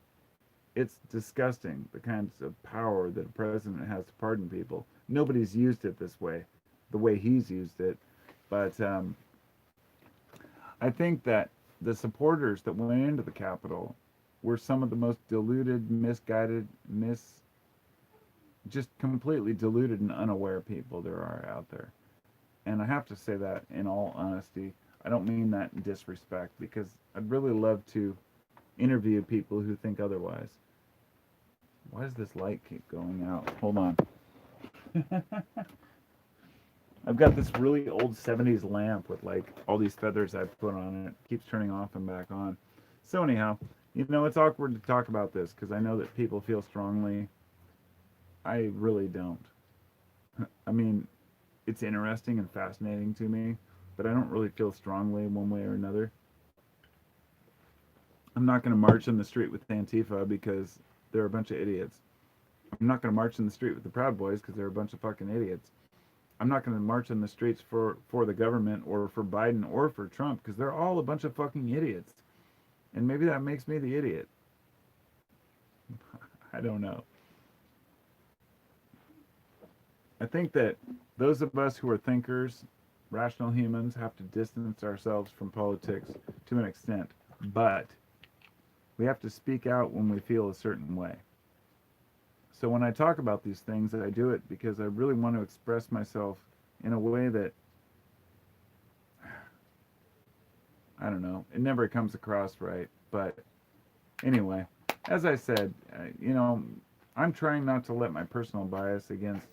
it's disgusting the kinds of power that a president has to pardon people. Nobody's used it this way, the way he's used it. But I think that the supporters that went into the Capitol were some of the most deluded, misguided, just completely deluded and unaware people there are out there. And I have to say that in all honesty. I don't mean that in disrespect, because I'd really love to interview people who think otherwise. Why does this light keep going out? Hold on. I've got this really old 70s lamp with like all these feathers I put on it. It keeps turning off and back on. So anyhow, it's awkward to talk about this because I know that people feel strongly. I really don't. I mean, it's interesting and fascinating to me, but I don't really feel strongly one way or another. I'm not going to march in the street with Antifa because they're a bunch of idiots. I'm not going to march in the street with the Proud Boys because they're a bunch of fucking idiots. I'm not going to march in the streets for the government or for Biden or for Trump because they're all a bunch of fucking idiots. And maybe that makes me the idiot. I don't know. I think that those of us who are thinkers, rational humans, have to distance ourselves from politics to an extent. But we have to speak out when we feel a certain way. So when I talk about these things, I do it because I really want to express myself in a way that, I don't know, it never comes across right. But anyway, as I said, I'm trying not to let my personal bias against,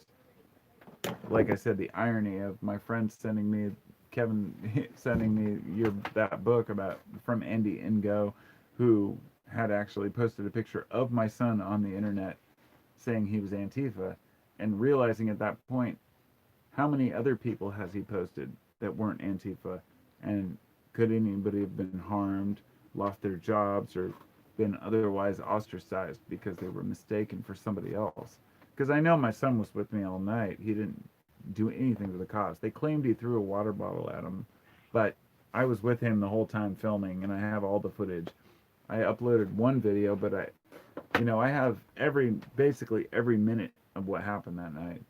like I said, the irony of my friend Kevin sending me that book about from Andy Ngo, who had actually posted a picture of my son on the internet saying he was Antifa, and realizing at that point how many other people has he posted that weren't Antifa, and could anybody have been harmed, lost their jobs, or been otherwise ostracized because they were mistaken for somebody else. Because I know my son was with me all night. He didn't do anything to the cops. They claimed he threw a water bottle at him, but I was with him the whole time filming, and I have all the footage. I uploaded one video, but I have basically every minute of what happened that night.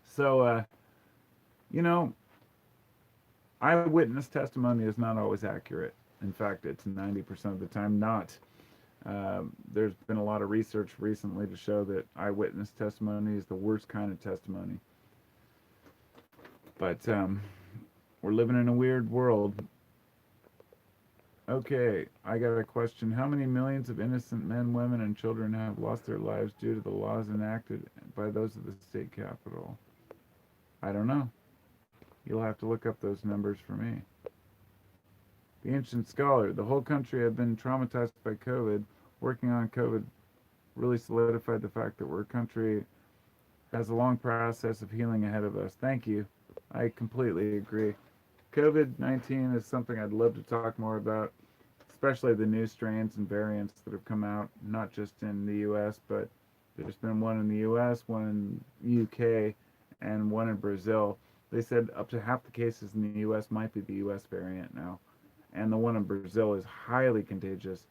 So, eyewitness testimony is not always accurate. In fact, it's 90% of the time not. There's been a lot of research recently to show that eyewitness testimony is the worst kind of testimony. But we're living in a weird world. Okay, I got a question. How many millions of innocent men, women, and children have lost their lives due to the laws enacted by those of the state capitol? I don't know. You'll have to look up those numbers for me. The Ancient Scholar. The whole country had been traumatized by COVID. Working on COVID really solidified the fact that our country has a long process of healing ahead of us. Thank you. I completely agree. COVID-19 is something I'd love to talk more about, especially the new strains and variants that have come out, not just in the US, but There's been one in the U.S., one in U.K., and one in Brazil. They said up to half the cases in the U.S. might be the U.S. variant now, and the one in Brazil is highly contagious.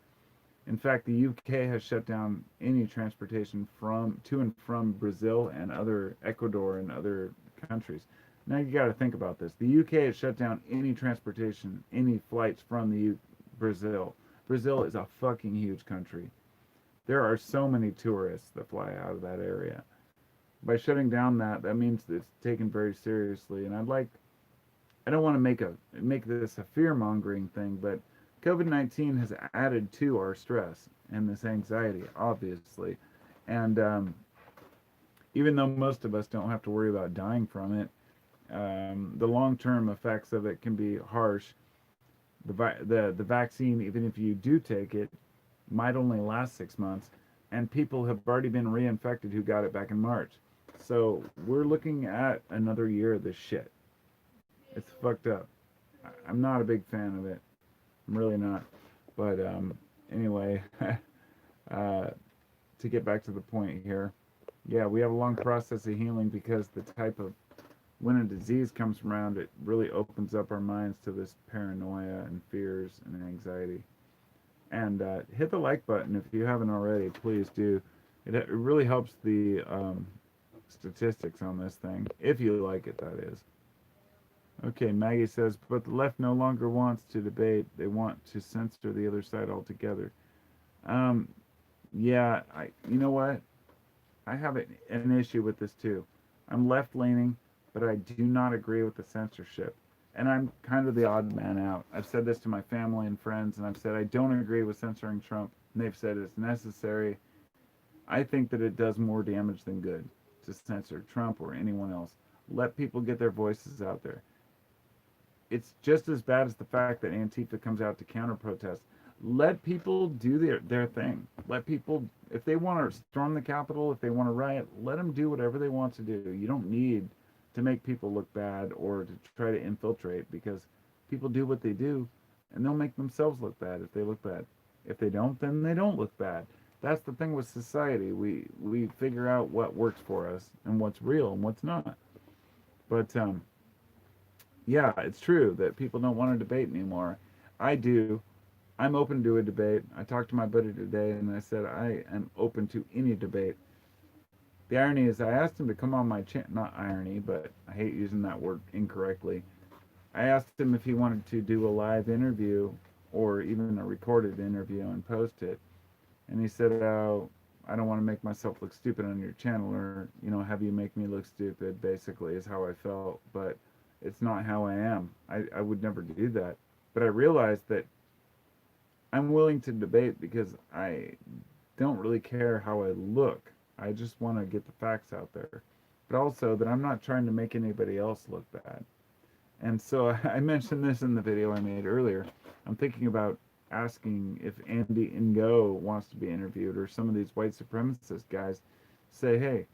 In fact, the UK has shut down any transportation from to and from Brazil and other Ecuador and other countries. Now you got to think about this. The UK has shut down any transportation, any flights from Brazil. Brazil is a fucking huge country. There are so many tourists that fly out of that area. By shutting down that means it's taken very seriously. And I don't want to make this a fear mongering thing, but COVID-19 has added to our stress and this anxiety, obviously. And even though most of us don't have to worry about dying from it, the long-term effects of it can be harsh. The vaccine, even if you do take it, might only last 6 months, and people have already been reinfected who got it back in March. So we're looking at another year of this shit. It's fucked up. I'm not a big fan of it. I'm really not. But anyway, to get back to the point here, yeah, we have a long process of healing because the type of when a disease comes around, it really opens up our minds to this paranoia and fears and anxiety. And hit the like button if you haven't already. Please do. It really helps the statistics on this thing, if you like it, that is. Okay, Maggie says, but the left no longer wants to debate. They want to censor the other side altogether. Yeah, you know what? I have an issue with this too. I'm left-leaning, but I do not agree with the censorship. And I'm kind of the odd man out. I've said this to my family and friends, and I've said I don't agree with censoring Trump. And they've said it's necessary. I think that it does more damage than good to censor Trump or anyone else. Let people get their voices out there. It's just as bad as the fact that Antifa comes out to counter protest. Let people do their thing. Let people, if they want to storm the Capitol, if they want to riot, let them do whatever they want to do. You don't need to make people look bad or to try to infiltrate, because people do what they do and they'll make themselves look bad if they look bad. If they don't, then they don't look bad. That's the thing with society. We figure out what works for us and what's real and what's not. But yeah, it's true that people don't want to debate anymore. I do. I'm open to a debate. I talked to my buddy today and I said I am open to any debate. The irony is I asked him to come on my channel, not irony, but I hate using that word incorrectly. I asked him if he wanted to do a live interview or even a recorded interview and post it. And he said, oh, I don't want to make myself look stupid on your channel, or, have you make me look stupid, basically, is how I felt. But it's not how I am. I would never do that. But I realized that I'm willing to debate because I don't really care how I look. I just want to get the facts out there. But also that I'm not trying to make anybody else look bad. And so I mentioned this in the video I made earlier. I'm thinking about asking if Andy Ngo wants to be interviewed, or some of these white supremacist guys say, hey,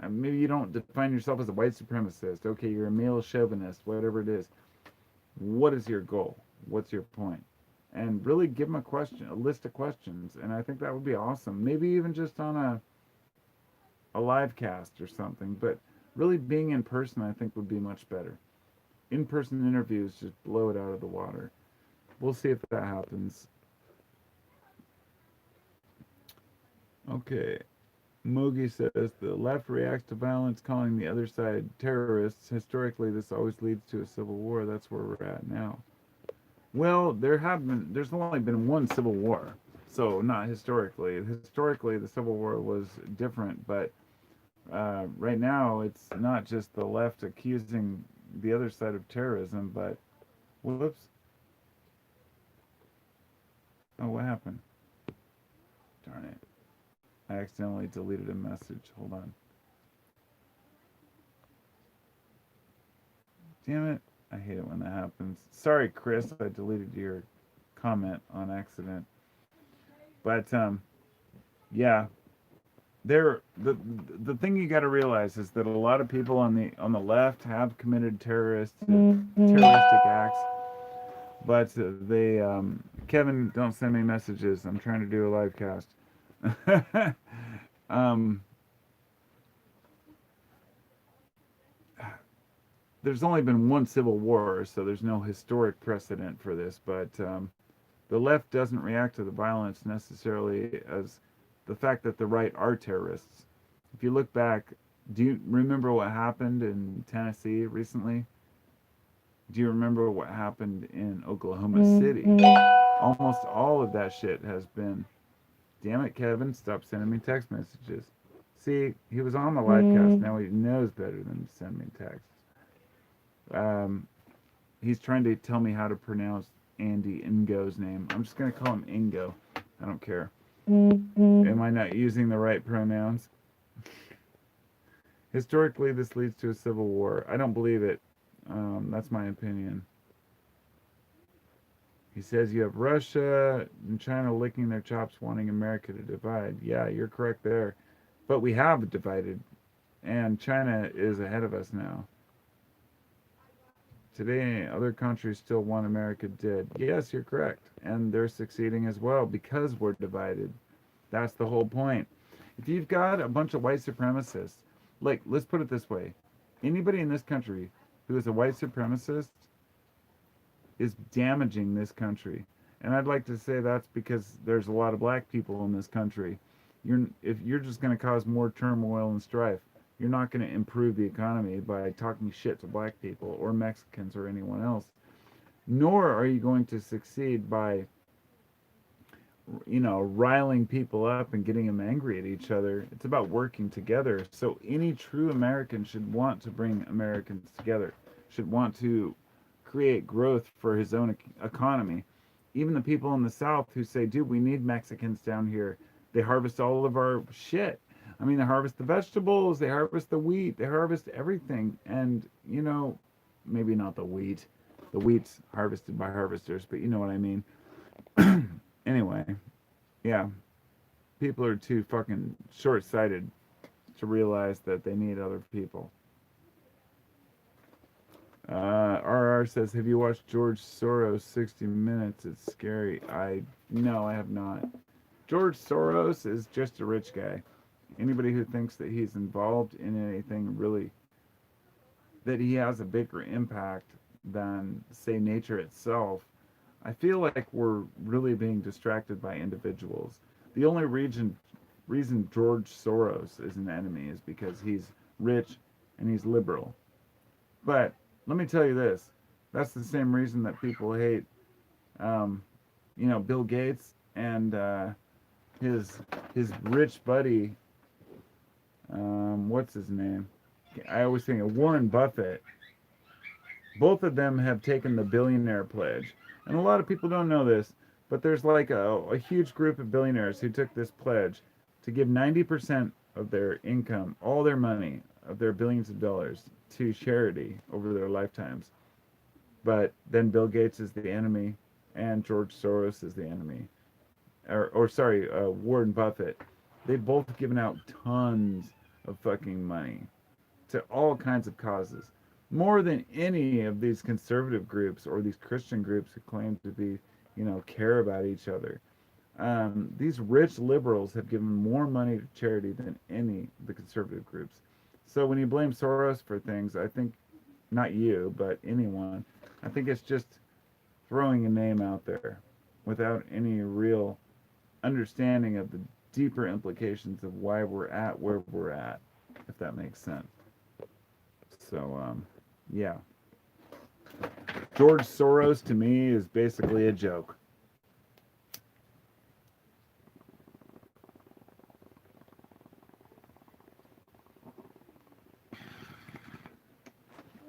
maybe you don't define yourself as a white supremacist. Okay, you're a male chauvinist, whatever it is. What is your goal? What's your point? And really give them a list of questions. And I think that would be awesome. Maybe even just on a live cast or something. But really being in person, I think, would be much better. In-person interviews just blow it out of the water. We'll see if that happens. Okay. Moogie says, the left reacts to violence, calling the other side terrorists. Historically, this always leads to a civil war. That's where we're at now. Well, there's only been one civil war. So, not historically. Historically, the Civil War was different, but right now, it's not just the left accusing the other side of terrorism, but, whoops. Oh, what happened? Darn it. I accidentally deleted a message. Hold on. Damn it. I hate it when that happens. Sorry, Chris. I deleted your comment on accident. But, yeah. The thing you got to realize is that a lot of people on the left have committed terroristic acts. But they, Kevin, don't send me messages. I'm trying to do a live cast. there's only been one civil war, so there's no historic precedent for this, but the left doesn't react to the violence necessarily as the fact that the right are terrorists. If you look back, do you remember what happened in Tennessee recently? Do you remember what happened in Oklahoma City? Almost all of that shit has been. Damn it, Kevin, stop sending me text messages. See, he was on the live cast. Now he knows better than to send me texts. He's trying to tell me how to pronounce Andy Ingo's name. I'm just going to call him Ingo. I don't care. Am I not using the right pronouns? Historically, this leads to a civil war. I don't believe it. That's my opinion. He says you have Russia and China licking their chops, wanting America to divide. Yeah, you're correct there. But we have divided, and China is ahead of us now. Today, other countries still want America dead. Yes, you're correct. And they're succeeding as well because we're divided. That's the whole point. If you've got a bunch of white supremacists, like, let's put it this way. Anybody in this country who is a white supremacist is damaging this country. And I'd like to say that's because there's a lot of black people in this country. If you're just going to cause more turmoil and strife, you're not going to improve the economy by talking shit to black people or Mexicans or anyone else. Nor are you going to succeed by, riling people up and getting them angry at each other. It's about working together. So any true American should want to bring Americans together, should want to create growth for his own economy. Even the people in the South who say, dude, we need Mexicans down here. They harvest all of our shit. I mean, they harvest the vegetables, they harvest the wheat, they harvest everything. And, maybe not the wheat. The wheat's harvested by harvesters, but you know what I mean. Anyway, yeah. People are too fucking short-sighted to realize that they need other people. RR says, have you watched George Soros 60 Minutes? It's scary. No, I have not. George Soros is just a rich guy. Anybody who thinks that he's involved in anything really, that he has a bigger impact than, say, nature itself, I feel like we're really being distracted by individuals. The only reason George Soros is an enemy is because he's rich and he's liberal. But let me tell you this. That's the same reason that people hate, Bill Gates and his rich buddy, what's his name? I always think of Warren Buffett. Both of them have taken the billionaire pledge. And a lot of people don't know this, but there's like a huge group of billionaires who took this pledge to give 90% of their income, all their money, of their billions of dollars, to charity over their lifetimes. But then Bill Gates is the enemy, and George Soros is the enemy. Warren Buffett. They've both given out tons of fucking money to all kinds of causes. More than any of these conservative groups or these Christian groups who claim to be, care about each other. These rich liberals have given more money to charity than any of the conservative groups. So when you blame Soros for things, I think, not you, but anyone, I think it's just throwing a name out there without any real understanding of the deeper implications of why we're at where we're at, if that makes sense. So, yeah. George Soros, to me, is basically a joke.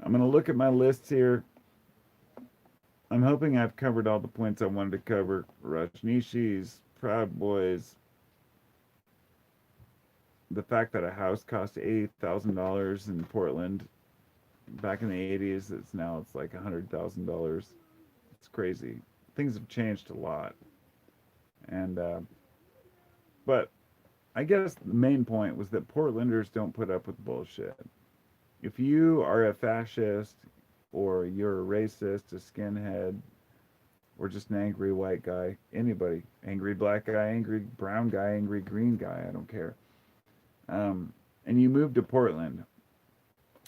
I'm going to look at my list here. I'm hoping I've covered all the points I wanted to cover. Rajneeshis, Proud Boys. The fact that a house cost $80,000 in Portland back in the 80s, it's like $100,000. It's crazy. Things have changed a lot. And, but I guess the main point was that Portlanders don't put up with bullshit. If you are a fascist, or you're a racist, a skinhead, or just an angry white guy, anybody, angry black guy, angry brown guy, angry green guy, I don't care. And you move to Portland,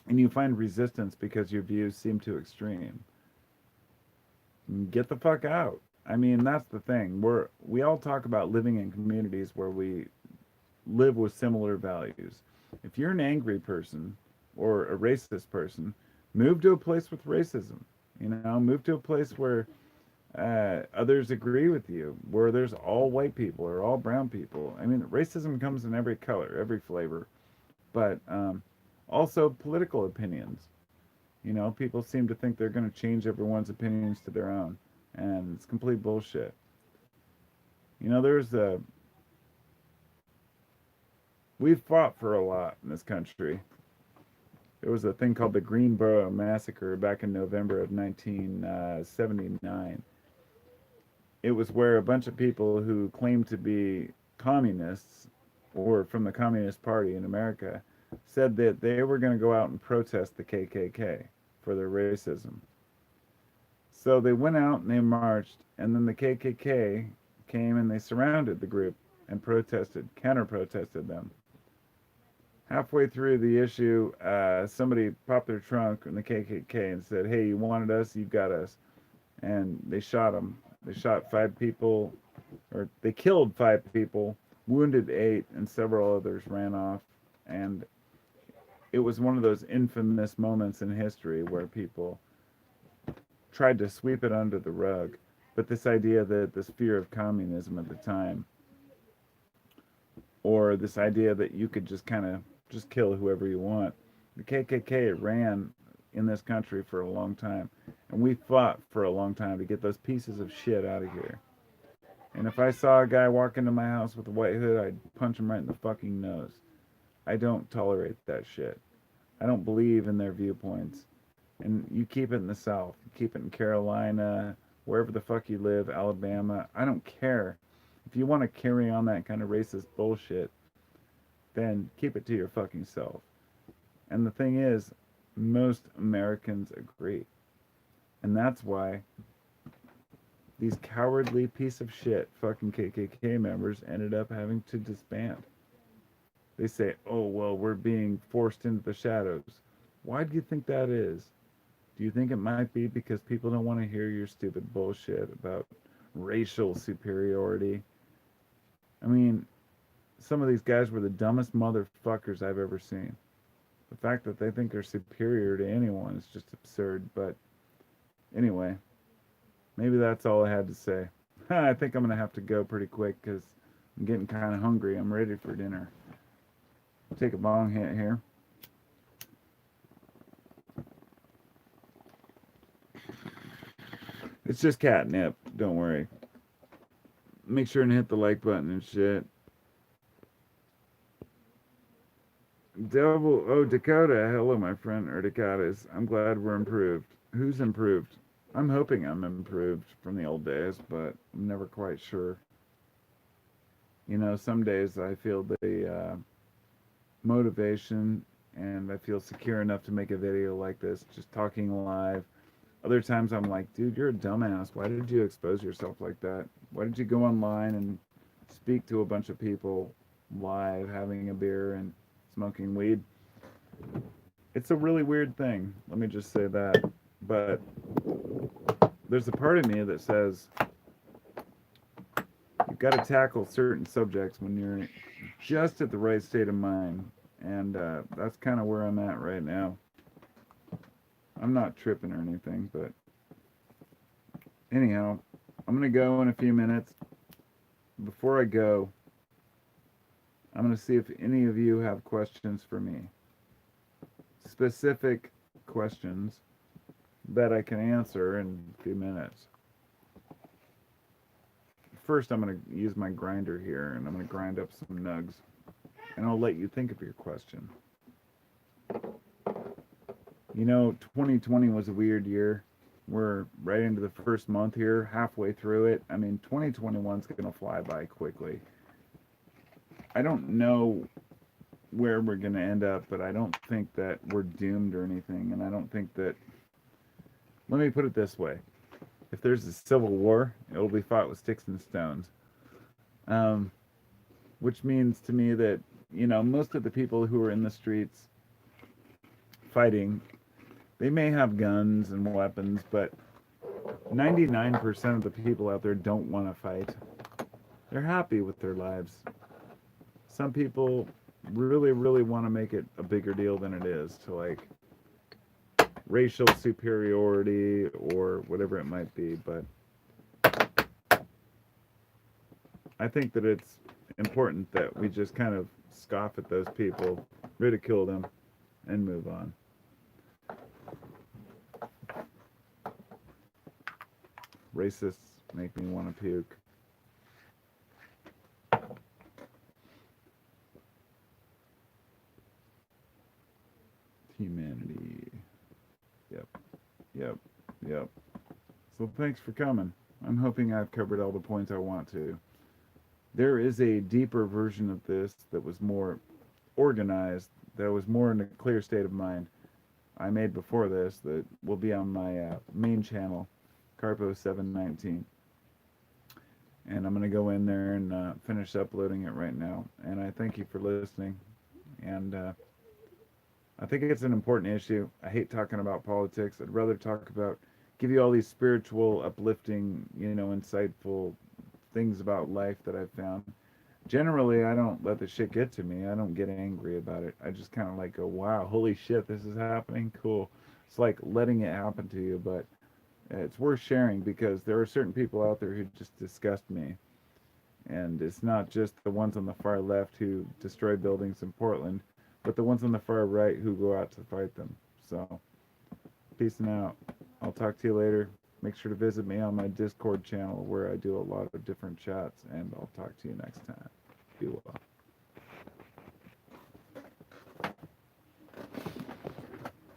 and you find resistance because your views seem too extreme, get the fuck out. I mean, that's the thing. We all talk about living in communities where we live with similar values. If you're an angry person or a racist person, move to a place with racism. You know, move to a place where others agree with you, where there's all white people or all brown people. I mean, racism comes in every color, every flavor, but also political opinions. You know, people seem to think they're going to change everyone's opinions to their own, and it's complete bullshit. You know, we've fought for a lot in this country. There was a thing called the Greenboro Massacre back in November of 1979. It was where a bunch of people who claimed to be communists or from the Communist Party in America said that they were going to go out and protest the KKK for their racism. So they went out and they marched, and then the KKK came and they surrounded the group and protested, counter protested them. Halfway through the issue, somebody popped their trunk in the KKK and said, "Hey, you wanted us, you got us." And they shot them. They shot 5 people, or they killed 5 people, wounded 8, and several others ran off. And it was one of those infamous moments in history where people tried to sweep it under the rug. But this idea that this fear of communism at the time, or this idea that you could just kind of just kill whoever you want, the KKK ran in this country for a long time, and we fought for a long time to get those pieces of shit out of here. And if I saw a guy walk into my house with a white hood, I'd punch him right in the fucking nose. I don't tolerate that shit. I don't believe in their viewpoints. And you keep it in the South, you keep it in Carolina, wherever the fuck you live, Alabama. I don't care. If you want to carry on that kind of racist bullshit, then keep it to your fucking self. And the thing is, most Americans agree. And that's why these cowardly piece of shit fucking KKK members ended up having to disband. They say, "Oh, well, we're being forced into the shadows." Why do you think that is? Do you think it might be because people don't want to hear your stupid bullshit about racial superiority? I mean, some of these guys were the dumbest motherfuckers I've ever seen. The fact that they think they're superior to anyone is just absurd. But anyway, maybe that's all I had to say. I think I'm going to have to go pretty quick because I'm getting kind of hungry. I'm ready for dinner. Take a bong hit here. It's just catnip. Don't worry. Make sure and hit the like button and shit. Dakota. Hello, my friend, or Dakotas. I'm glad we're improved. Who's improved? I'm hoping I'm improved from the old days, but I'm never quite sure. You know, some days I feel the motivation and I feel secure enough to make a video like this, just talking live. Other times I'm like, dude, you're a dumbass. Why did you expose yourself like that? Why did you go online and speak to a bunch of people live, having a beer and smoking weed? It's a really weird thing. Let me just say that. But there's a part of me that says you've got to tackle certain subjects when you're just at the right state of mind. And that's kind of where I'm at right now. I'm not tripping or anything, but anyhow, I'm going to go in a few minutes. Before I go, I'm going to see if any of you have questions for me. Specific questions that I can answer in a few minutes. First, I'm going to use my grinder here, and I'm going to grind up some nugs. And I'll let you think of your question. You know, 2020 was a weird year. We're right into the first month here, halfway through it. I mean, 2021 is going to fly by quickly. I don't know where we're going to end up, but I don't think that we're doomed or anything. And I don't think that... Let me put it this way. If there's a civil war, it'll be fought with sticks and stones. Which means to me that, you know, most of the people who are in the streets fighting. They may have guns and weapons, but 99% of the people out there don't want to fight. They're happy with their lives. Some people really, really want to make it a bigger deal than it is, to like racial superiority or whatever it might be. But I think that it's important that we just kind of scoff at those people, ridicule them, and move on. Racists make me want to puke. Humanity. Yep. So thanks for coming. I'm hoping I've covered all the points I want to. There is a deeper version of this that was more organized, that was more in a clear state of mind. I made before this that will be on my main channel, Carpo 719. And I'm going to go in there and finish uploading it right now. And I thank you for listening. And I think it's an important issue. I hate talking about politics. I'd rather talk about, give you all these spiritual, uplifting, insightful things about life that I've found. Generally, I don't let the shit get to me. I don't get angry about it. I just kind of like go, wow, holy shit, this is happening. Cool. It's like letting it happen to you, but it's worth sharing because there are certain people out there who just disgust me. And it's not just the ones on the far left who destroy buildings in Portland, but the ones on the far right who go out to fight them. So, peace and out. I'll talk to you later. Make sure to visit me on my Discord channel where I do a lot of different chats, and I'll talk to you next time. Be well.